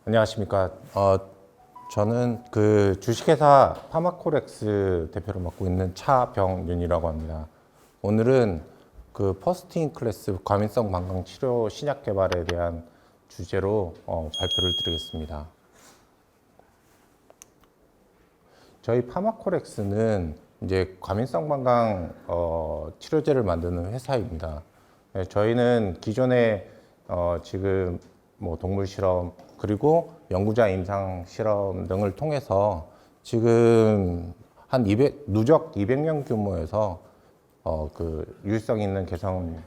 안녕하십니까. 저는 그 주식회사 파마코렉스 대표를 맡고 있는 차병윤이라고 합니다. 오늘은 그 퍼스트 인 클래스 과민성 방광 치료 신약 개발에 대한 주제로 발표를 드리겠습니다. 저희 파마코렉스는 이제 과민성 방광 치료제를 만드는 회사입니다. 네, 저희는 기존에 지금 뭐 동물 실험 그리고 연구자 임상 실험 등을 통해서 지금 한 누적 200명 규모에서 그 유의성 있는 개선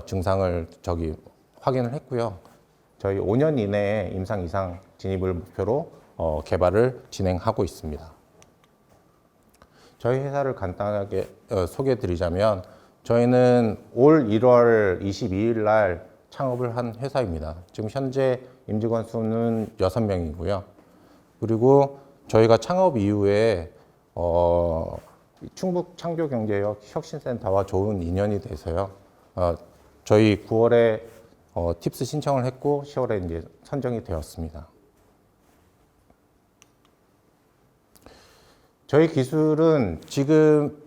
증상을 확인을 했고요. 저희 5년 이내에 임상 이상 진입을 목표로 개발을 진행하고 있습니다. 저희 회사를 간단하게 소개해 드리자면 저희는 올 1월 22일 날 창업을 한 회사입니다. 지금 현재 임직원 수는 6명이고요. 그리고 저희가 창업 이후에 충북 창조경제역 혁신센터와 좋은 인연이 돼서요. 저희 9월에 팁스 신청을 했고 10월에 이제 선정이 되었습니다. 저희 기술은 지금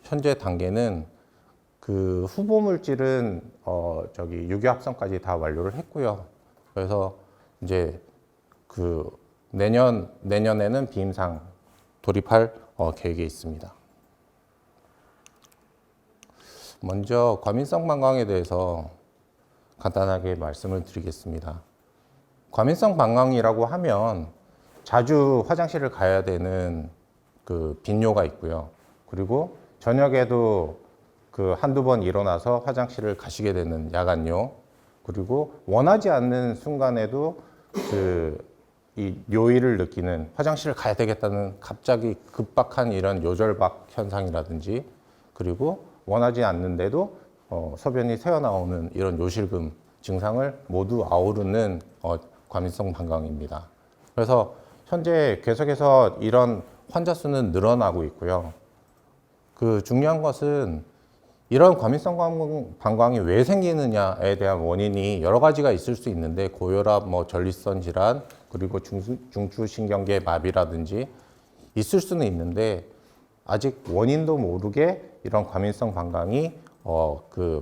현재 단계는 그 후보 물질은 유기 합성까지 다 완료를 했고요. 그래서 이제 그 내년에는 비임상 돌입할 계획에 있습니다. 먼저 과민성 방광에 대해서 간단하게 말씀을 드리겠습니다. 과민성 방광이라고 하면 자주 화장실을 가야 되는 그 빈뇨가 있고요. 그리고 저녁에도 그 한두 번 일어나서 화장실을 가시게 되는 야간뇨, 그리고 원하지 않는 순간에도 이 요일을 느끼는 화장실을 가야 되겠다는 갑자기 급박한 이런 요절박 현상이라든지, 그리고 원하지 않는데도 소변이 새어나오는 이런 요실금 증상을 모두 아우르는 과민성 방광입니다. 그래서 현재 계속해서 이런 환자 수는 늘어나고 있고요. 그 중요한 것은 이런 과민성 방광이 왜 생기느냐에 대한 원인이 여러 가지가 있을 수 있는데, 고혈압, 전립선 질환, 그리고 중추신경계 마비라든지 있을 수는 있는데, 아직 원인도 모르게 이런 과민성 방광이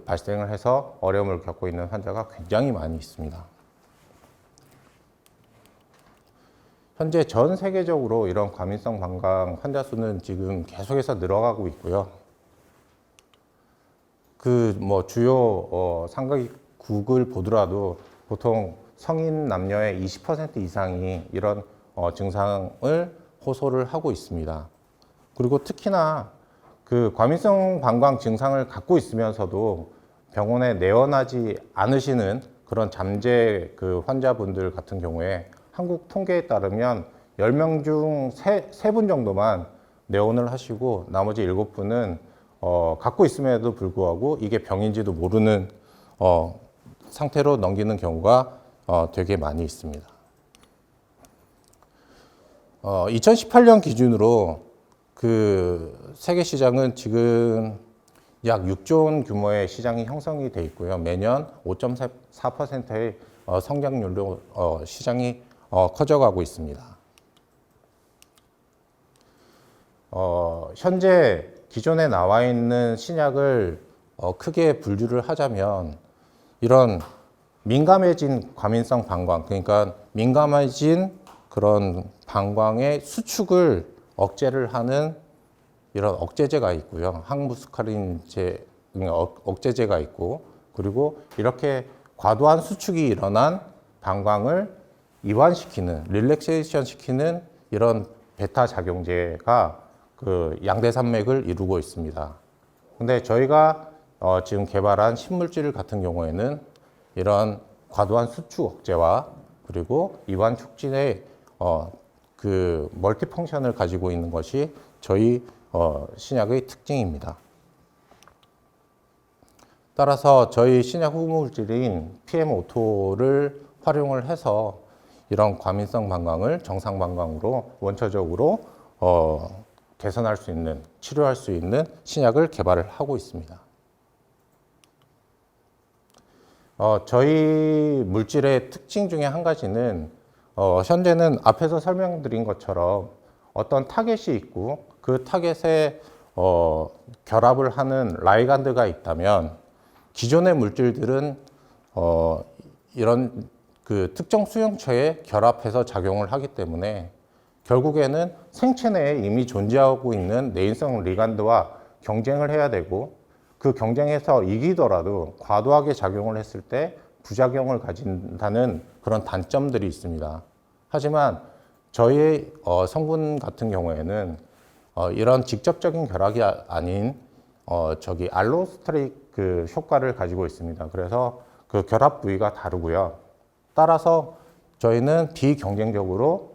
발생을 해서 어려움을 겪고 있는 환자가 굉장히 많이 있습니다. 현재 전 세계적으로 이런 과민성 방광 환자 수는 지금 계속해서 늘어가고 있고요. 주요 상각국을 보더라도 보통 성인 남녀의 20% 이상이 이런 증상을 호소를 하고 있습니다. 그리고 특히나 그 과민성 방광 증상을 갖고 있으면서도 병원에 내원하지 않으시는 그런 잠재 그 환자분들 같은 경우에 한국 통계에 따르면 10명 중 3분 정도만 내원을 하시고, 나머지 7분은 갖고 있음에도 불구하고 이게 병인지도 모르는 상태로 넘기는 경우가 되게 많이 있습니다. 2018년 기준으로 그 세계 시장은 지금 약 6조 원 규모의 시장이 형성이 돼 있고요. 매년 5.4%의 성장률로 시장이 커져가고 있습니다. 현재 기존에 나와 있는 신약을 크게 분류를 하자면, 이런 민감해진 과민성 방광, 그러니까 민감해진 그런 방광의 수축을 억제를 하는 이런 억제제가 있고요. 항무스카린제 억제제가 있고, 그리고 이렇게 과도한 수축이 일어난 방광을 이완시키는, 릴렉세이션 시키는 이런 베타 작용제가 그 양대산맥을 이루고 있습니다. 근데 저희가 지금 개발한 신물질 같은 경우에는 이런 과도한 수축 억제와 그리고 이완 촉진의 그 멀티펑션을 가지고 있는 것이 저희 신약의 특징입니다. 따라서 저희 신약 후보물질인 PM5토를 활용을 해서 이런 과민성 방광을 정상 방광으로 원초적으로 개선할 수 있는, 치료할 수 있는 신약을 개발을 하고 있습니다. 저희 물질의 특징 중에 한 가지는 현재는 앞에서 설명드린 것처럼 어떤 타겟이 있고 그 타겟에 결합을 하는 라이간드가 있다면 기존의 물질들은 이런 그 특정 수용체에 결합해서 작용을 하기 때문에 결국에는 생체 내에 이미 존재하고 있는 내인성 리간드와 경쟁을 해야 되고 그 경쟁에서 이기더라도 과도하게 작용을 했을 때 부작용을 가진다는 그런 단점들이 있습니다. 하지만 저희의 성분 같은 경우에는 이런 직접적인 결합이 아닌 알로스테릭 그 효과를 가지고 있습니다. 그래서 그 결합 부위가 다르고요. 따라서 저희는 비경쟁적으로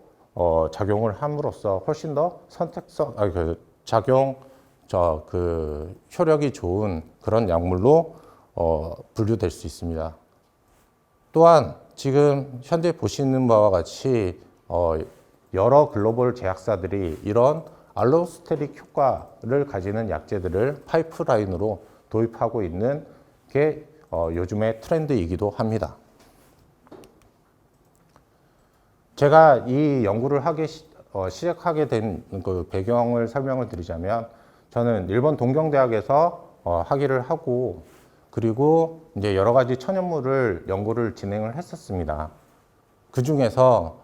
작용을 함으로써 훨씬 더 선택성, 효력이 좋은 그런 약물로 분류될 수 있습니다. 또한 지금 현재 보시는 바와 같이 여러 글로벌 제약사들이 이런 알로스테릭 효과를 가지는 약제들을 파이프라인으로 도입하고 있는 게 요즘의 트렌드이기도 합니다. 제가 이 연구를 시작하게 된 그 배경을 설명을 드리자면 저는 일본 동경대학에서 학위를 하고 그리고 이제 여러 가지 천연물을 연구를 진행을 했었습니다. 그 중에서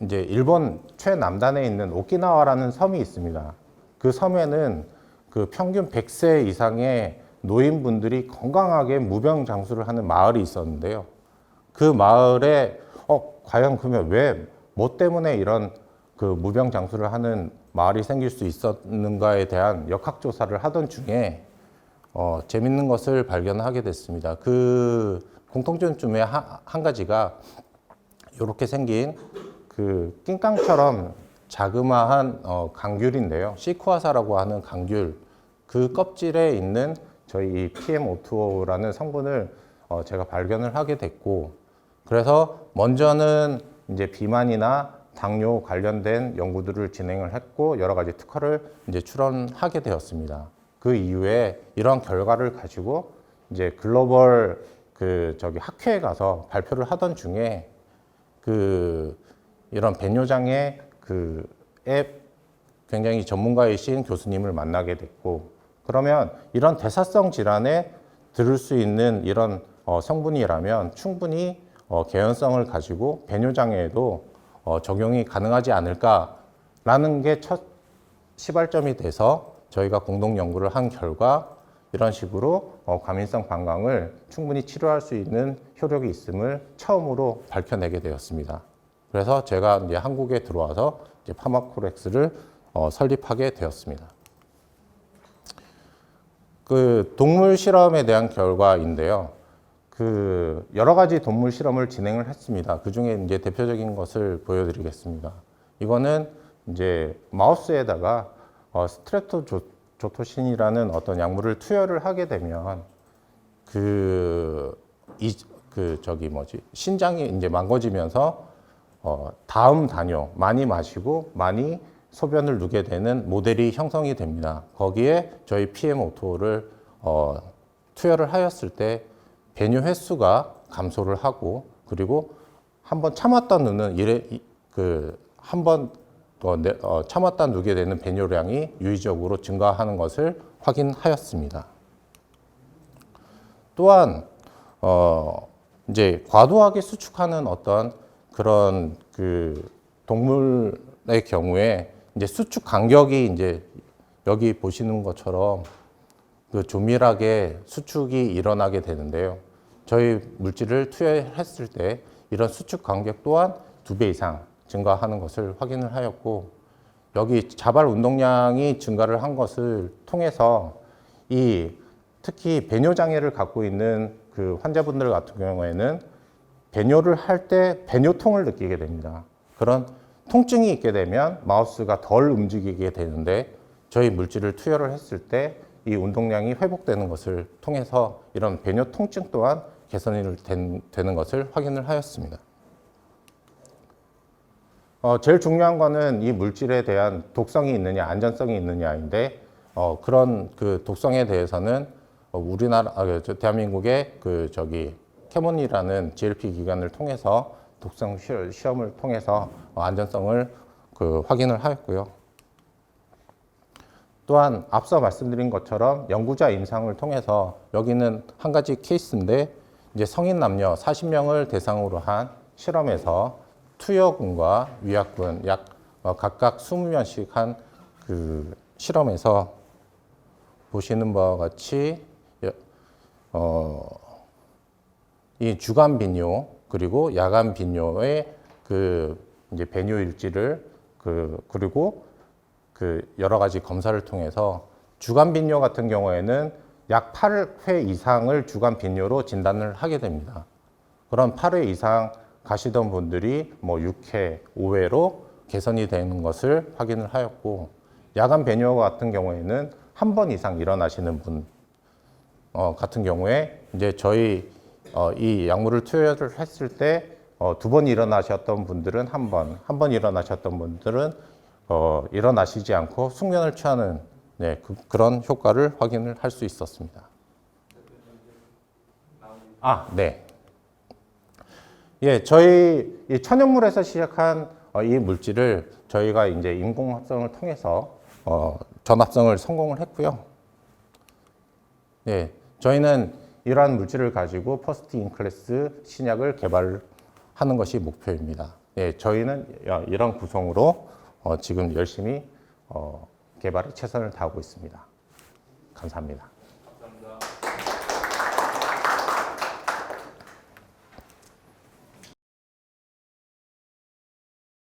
이제 일본 최남단에 있는 오키나와라는 섬이 있습니다. 그 섬에는 그 평균 100세 이상의 노인분들이 건강하게 무병장수를 하는 마을이 있었는데요. 그 마을에 과연 그러면 뭐 때문에 이런 그 무병장수를 하는 마을이 생길 수 있었는가에 대한 역학조사를 하던 중에 재밌는 것을 발견하게 됐습니다. 그 공통점 중에 한 가지가 이렇게 생긴 그 낑깡처럼 자그마한 강귤인데요. 시쿠아사라고 하는 강귤, 그 껍질에 있는 저희 이 PM525라는 성분을 제가 발견을 하게 됐고, 그래서 먼저는 이제 비만이나 당뇨 관련된 연구들을 진행을 했고 여러 가지 특허를 이제 출원하게 되었습니다. 그 이후에 이런 결과를 가지고 이제 글로벌 학회에 가서 발표를 하던 중에 이런 배뇨장애 앱 굉장히 전문가이신 교수님을 만나게 됐고, 그러면 이런 대사성 질환에 들을 수 있는 이런 성분이라면 충분히 개연성을 가지고 배뇨장애에도 적용이 가능하지 않을까라는 게 첫 시발점이 돼서 저희가 공동 연구를 한 결과 이런 식으로 과민성 방광을 충분히 치료할 수 있는 효력이 있음을 처음으로 밝혀내게 되었습니다. 그래서 제가 이제 한국에 들어와서 이제 파마코렉스를 설립하게 되었습니다. 그 동물 실험에 대한 결과인데요. 여러 가지 동물 실험을 진행을 했습니다. 그 중에 이제 대표적인 것을 보여드리겠습니다. 이거는 이제 마우스에다가 스트랩토조토신이라는 어떤 약물을 투여를 하게 되면 신장이 이제 망가지면서 다음 단요 많이 마시고 많이 소변을 누게 되는 모델이 형성이 됩니다. 거기에 저희 PM525를 투여를 하였을 때 배뇨 횟수가 감소를 하고, 그리고 한번 참았다 누는 참았다 누게 되는 배뇨량이 유의적으로 증가하는 것을 확인하였습니다. 또한 이제 과도하게 수축하는 어떤 그런 동물의 경우에 이제 수축 간격이 이제 여기 보시는 것처럼 조밀하게 수축이 일어나게 되는데요. 저희 물질을 투여했을 때 이런 수축 간격 또한 2배 이상 증가하는 것을 확인을 하였고, 여기 자발 운동량이 증가를 한 것을 통해서 특히 배뇨 장애를 갖고 있는 그 환자분들 같은 경우에는 배뇨를 할 때 배뇨통을 느끼게 됩니다. 그런 통증이 있게 되면 마우스가 덜 움직이게 되는데 저희 물질을 투여를 했을 때 이 운동량이 회복되는 것을 통해서 이런 배뇨 통증 또한 개선이 되는 것을 확인을 하였습니다. 제일 중요한 거는 이 물질에 대한 독성이 있느냐, 안전성이 있느냐인데, 그런 그 독성에 대해서는 대한민국의 캐몬이라는 GLP 기관을 통해서 독성 시험을 통해서 안전성을 확인을 하였고요. 또한 앞서 말씀드린 것처럼 연구자 임상을 통해서 여기는 한 가지 케이스인데 이제 성인 남녀 40명을 대상으로 한 실험에서 투여군과 위약군 약 각각 20명씩 한 그 실험에서 보시는 바와 같이 이 주간 빈뇨 그리고 야간 빈뇨의 그 이제 배뇨 일지를 그리고 그 여러 가지 검사를 통해서 주간 빈뇨 같은 경우에는 약 8회 이상을 주간 빈뇨로 진단을 하게 됩니다. 그런 8회 이상 가시던 분들이 뭐 6회, 5회로 개선이 되는 것을 확인을 하였고, 야간 배뇨 같은 경우에는 한 번 이상 일어나시는 분 같은 경우에 이제 저희 이 약물을 투여를 했을 때 2번 일어나셨던 분들은 한 번 일어나셨던 분들은 일어나시지 않고 숙면을 취하는 그런 효과를 확인을 할 수 있었습니다. 네. 예, 저희 이 천연물에서 시작한 이 물질을 저희가 이제 인공합성을 통해서 전합성을 성공을 했고요. 네, 저희는 이러한 물질을 가지고 퍼스트 인 클래스 신약을 개발하는 것이 목표입니다. 네, 저희는 이런 구성으로 지금 열심히 개발에 최선을 다하고 있습니다. 감사합니다.